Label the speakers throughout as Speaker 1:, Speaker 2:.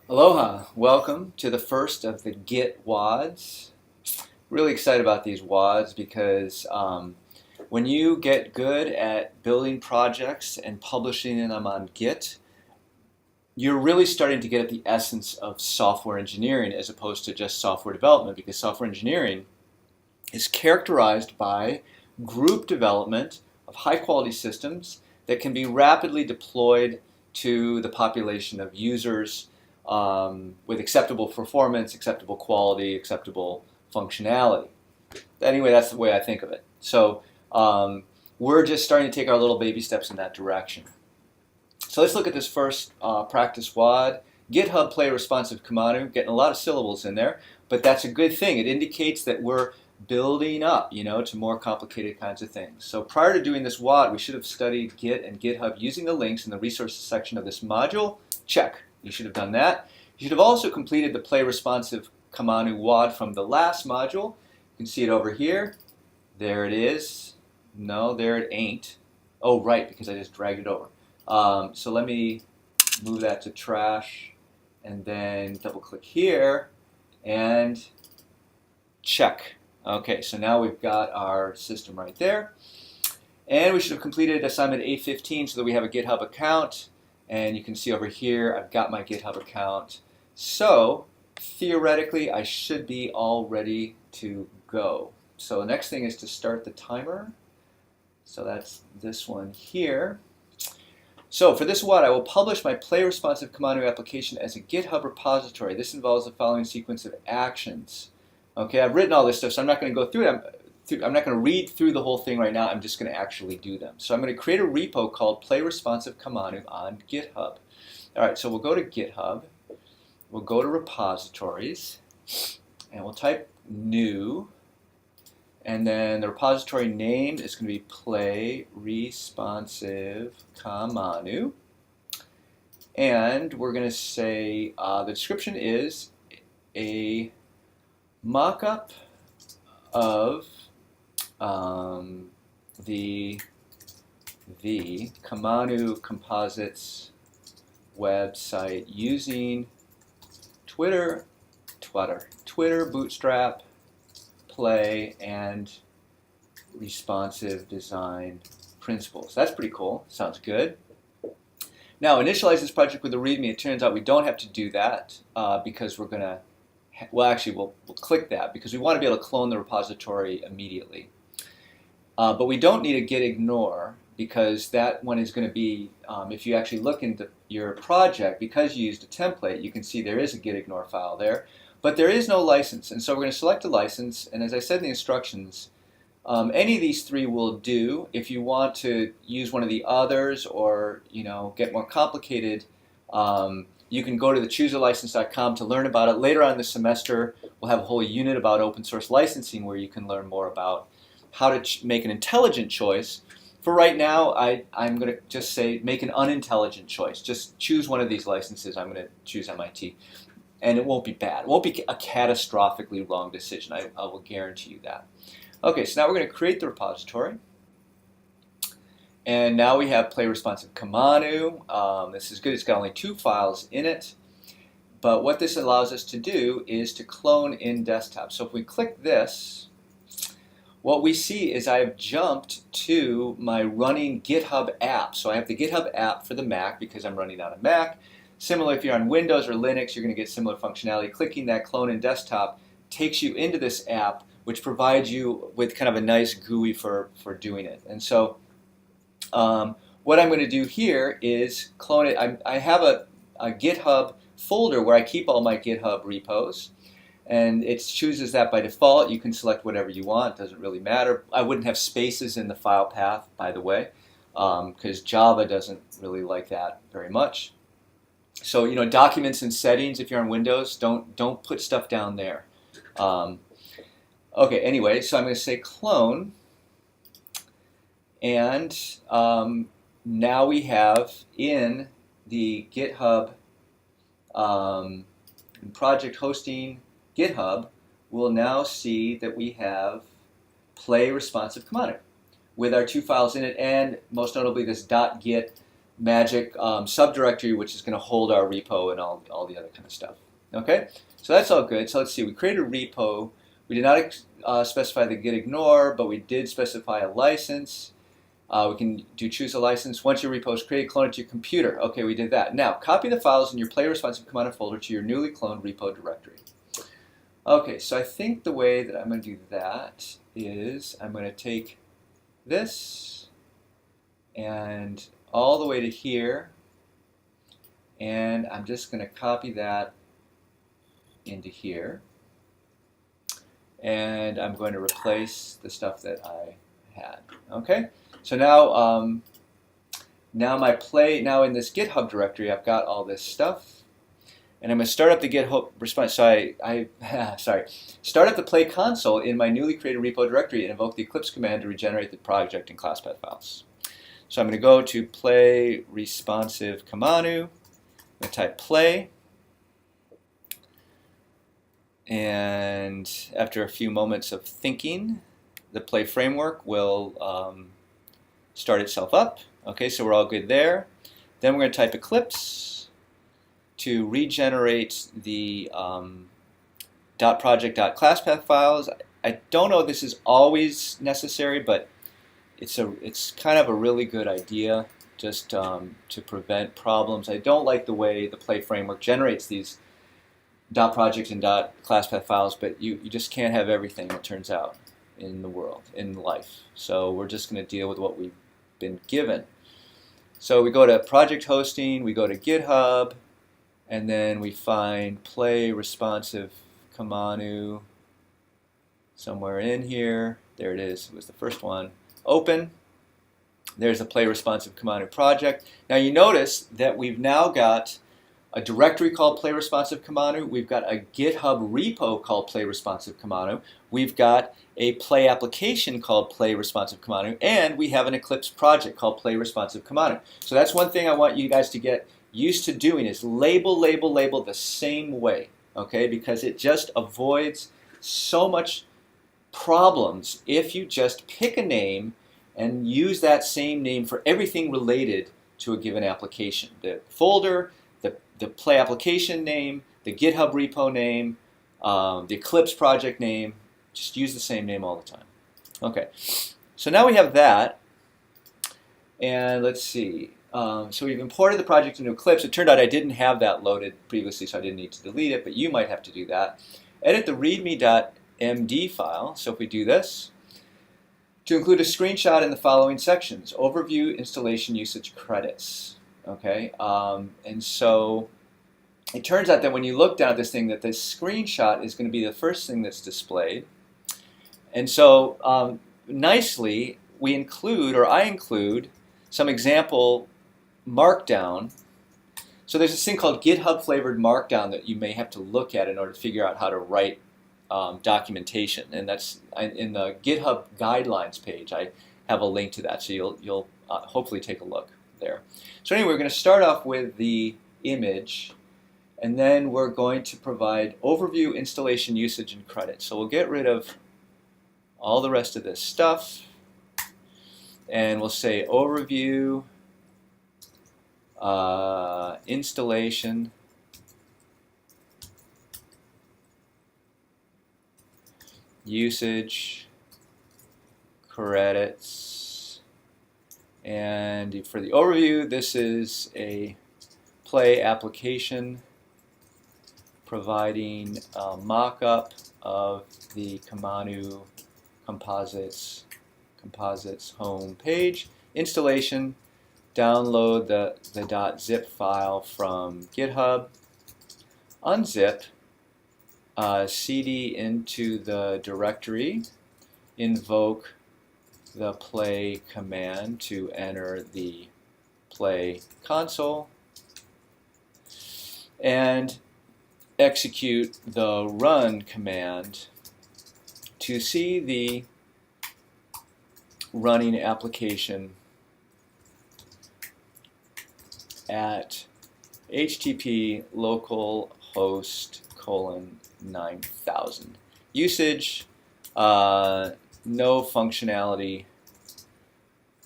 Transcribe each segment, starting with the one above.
Speaker 1: Aloha, welcome to the first of the Git WODs. Really excited about these WODs because when you get good at building projects and publishing them on Git, you're really starting to get at the essence of software engineering as opposed to just software development, because software engineering is characterized by group development of high quality systems that can be rapidly deployed to the population of users with acceptable performance, acceptable quality, acceptable functionality. Anyway, that's the way I think of it. So we're just starting to take our little baby steps in that direction. So let's look at this first practice WOD. GitHub Play Responsive Kamanu, getting a lot of syllables in there, but that's a good thing. It indicates that we're building up, to more complicated kinds of things. So prior to doing this WOD, we should have studied Git and GitHub using the links in the resources section of this module. Check. You should have done that. You should have also completed the Play Responsive Kamanu WOD from the last module. You can see it over here. There it is. No, there it ain't. Oh, right, because I just dragged it over. So let me move that to trash and then double click here and check. Okay, so now we've got our system right there. And we should have completed assignment A15 so that we have a GitHub account. And you can see over here, I've got my GitHub account. So theoretically, I should be all ready to go. So the next thing is to start the timer. So that's this one here. So for this WOD, I will publish my Play Responsive Kamanu application as a GitHub repository. This involves the following sequence of actions. Okay, I've written all this stuff, so I'm not going to go through it. I'm not going to read through the whole thing right now. I'm just going to actually do them. So I'm going to create a repo called Play Responsive Kamanu on GitHub. All right, so we'll go to GitHub. We'll go to repositories, and we'll type new. And then the repository name is going to be Play Responsive Kamanu. And we're going to say the description is a mock-up of the Kamanu composites website using Twitter, Bootstrap, Play, and responsive design principles. That's pretty cool. Sounds good. Now, initialize this project with a README. It turns out we don't have to do that because we're going to, well, actually, we'll click that because we want to be able to clone the repository immediately. But we don't need a git ignore because that one is going to be, if you actually look into your project, because you used a template, you can see there is a git ignore file there. But there is no license, and so we're going to select a license, and as I said in the instructions, any of these three will do. If you want to use one of the others or get more complicated, you can go to the choosealicense.com to learn about it. Later on in the semester, we'll have a whole unit about open source licensing where you can learn more about how to make an intelligent choice. For right now, I'm going to just say make an unintelligent choice. Just choose one of these licenses. I'm going to choose MIT. And it won't be bad. It won't be a catastrophically wrong decision. I will guarantee you that. Okay, so now we're going to create the repository. And now we have Play Responsive Kamanu. This is good. It's got only 2 files in it. But what this allows us to do is to clone in desktop. So if we click this, what we see is I've jumped to my running GitHub app. So I have the GitHub app for the Mac because I'm running on a Mac. Similar, if you're on Windows or Linux, you're going to get similar functionality. Clicking that clone in desktop takes you into this app, which provides you with kind of a nice GUI for doing it. And so what I'm going to do here is clone it. I have a GitHub folder where I keep all my GitHub repos, and it chooses that by default. You can select whatever you want. It doesn't really matter. I wouldn't have spaces in the file path, by the way, because Java doesn't really like that very much. So documents and settings, if you're on Windows, don't put stuff down there. Okay, anyway, so I'm going to say clone, and now we have in the GitHub project hosting GitHub, we'll now see that we have Play Responsive Kamanu with our 2 files in it, and most notably this .git magic subdirectory which is going to hold our repo and all the other kind of stuff. Okay, so that's all good. So let's see, we created a repo. We did not specify the git ignore, but we did specify a license. We can do choose a license. Once your repo is created, clone it to your computer. Okay, we did that. Now, copy the files in your play responsive Kamanu folder to your newly cloned repo directory. Okay, so I think the way that I'm going to do that is I'm going to take this and all the way to here, and I'm just going to copy that into here, and I'm going to replace the stuff that I had. Okay, so now now in this GitHub directory, I've got all this stuff. And I'm going to start up the GitHub response. So start up the play console in my newly created repo directory and invoke the Eclipse command to regenerate the project and class path files. So I'm going to go to play responsive Kamanu. I'm going to type play. And after a few moments of thinking, the play framework will start itself up. Okay, so we're all good there. Then we're going to type Eclipse to regenerate the .project.classpath files. I don't know if this is always necessary, but it's kind of a really good idea just to prevent problems. I don't like the way the Play framework generates these .project and .classpath files, but you just can't have everything, it turns out, in the world, in life. So we're just going to deal with what we've been given. So we go to project hosting, we go to GitHub, and then we find play responsive Kamanu somewhere in here. There it is. It was the first one. Open. There's a play responsive Kamanu project. Now you notice that we've now got a directory called play responsive Kamanu. We've got a GitHub repo called play responsive Kamanu. We've got a play application called play responsive Kamanu, and we have an Eclipse project called play responsive Kamanu. So that's one thing I want you guys to get used to doing, is label the same way, okay? Because it just avoids so much problems if you just pick a name and use that same name for everything related to a given application. The folder, the play application name, the GitHub repo name, the Eclipse project name, just use the same name all the time. Okay, so now we have that, and let's see. So we've imported the project into Eclipse. It turned out I didn't have that loaded previously, so I didn't need to delete it, but you might have to do that. Edit the readme.md file, so if we do this, to include a screenshot in the following sections: overview, installation, usage, credits. Okay, and so it turns out that when you look down at this thing, that this screenshot is going to be the first thing that's displayed. And so nicely, we include, or I include, some example Markdown. So there's this thing called GitHub flavored Markdown that you may have to look at in order to figure out how to write documentation, and that's in the GitHub guidelines page. I have a link to that, so you'll hopefully take a look there. So anyway, we're going to start off with the image, and then we're going to provide overview, installation, usage, and credits. So we'll get rid of all the rest of this stuff, and we'll say overview, installation, usage, credits, and for the overview, this is a play application providing a mock-up of the Kamanu composites home page. Installation, download the .zip file from GitHub, unzip, cd into the directory, invoke the play command to enter the play console, and execute the run command to see the running application at http localhost 9000. Usage, no functionality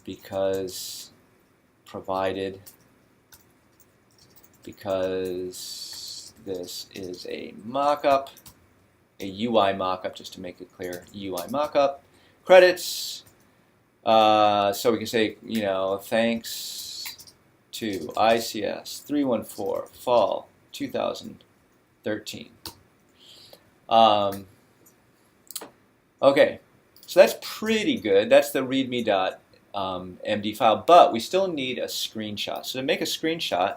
Speaker 1: because provided because this is a mock-up, a UI mock-up, just to make it clear, UI mock-up. Credits, so we can say, you know, thanks to ICS 314 Fall 2013. Okay, so that's pretty good. That's the readme.md file, but we still need a screenshot. So to make a screenshot,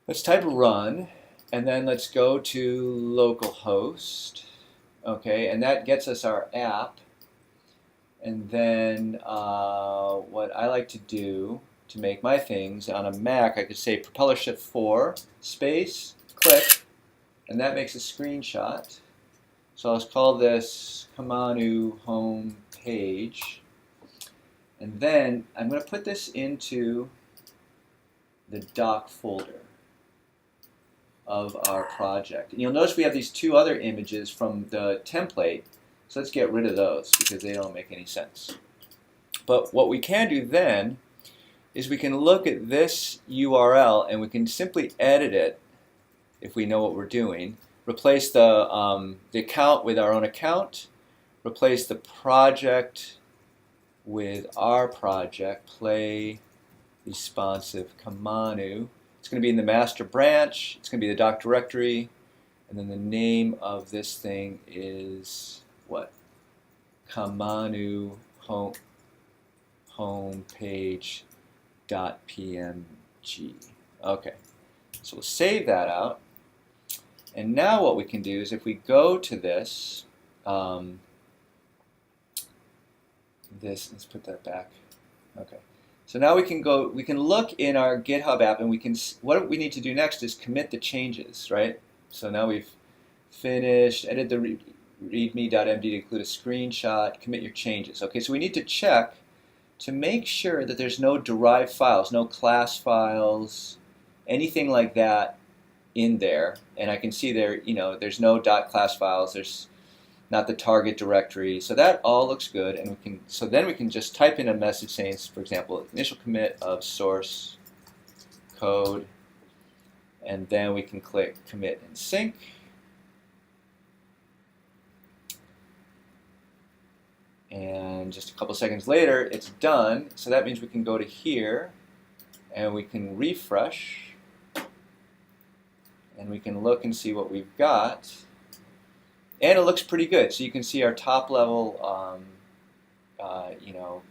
Speaker 1: let's type run, and then let's go to localhost. Okay, and that gets us our app. And then what I like to do to make my things on a Mac, I could say propeller shift 4 space click, and that makes a screenshot. So let's call this Kamanu home page, and then I'm going to put this into the doc folder of our project. And you'll notice we have these two other images from the template, so let's get rid of those because they don't make any sense. But what we can do then is we can look at this URL and we can simply edit it if we know what we're doing. Replace the account with our own account, replace the project with our project, play responsive Kamanu. It's going to be in the master branch, it's going to be the doc directory, and then the name of this thing is what? Kamanu homepage.png. Okay, so we'll save that out. And now what we can do is if we go to this, let's put that back. Okay. So now we can look in our GitHub app, and what we need to do next is commit the changes, right? So now we've finished, edit the readme.md to include a screenshot, commit your changes. Okay, so we need to check to make sure that there's no derived files, no class files, anything like that in there. And I can see there, you know, there's no .class files, there's not the target directory. So that all looks good, and then we can just type in a message saying, for example, initial commit of source code, and then we can click commit and sync. And just a couple seconds later, it's done. So that means we can go to here, and we can refresh, and we can look and see what we've got. And it looks pretty good. So you can see our top level,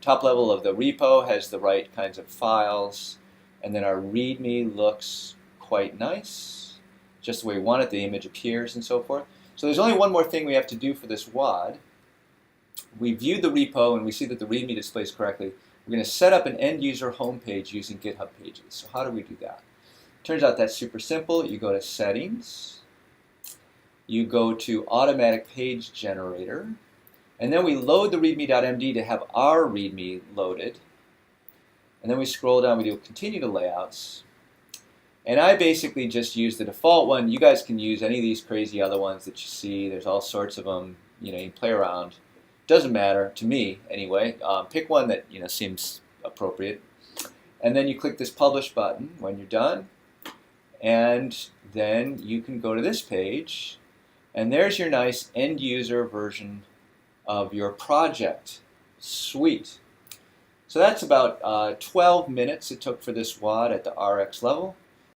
Speaker 1: top level of the repo has the right kinds of files, and then our README looks quite nice, just the way we want it. The image appears and so forth. So there's only one more thing we have to do for this WOD. We viewed the repo and we see that the README displays correctly. We're going to set up an end user homepage using GitHub Pages. So how do we do that? Turns out that's super simple. You go to Settings, you go to Automatic Page Generator, and then we load the readme.md to have our README loaded. And then we scroll down, we do Continue to Layouts. And I basically just use the default one. You guys can use any of these crazy other ones that you see. There's all sorts of them. You know, you can play around. Doesn't matter to me anyway. Pick one that seems appropriate, and then you click this Publish button when you're done, and then you can go to this page, and there's your nice end user version of your project. Sweet. So that's about 12 minutes it took for this WOD at the RX level.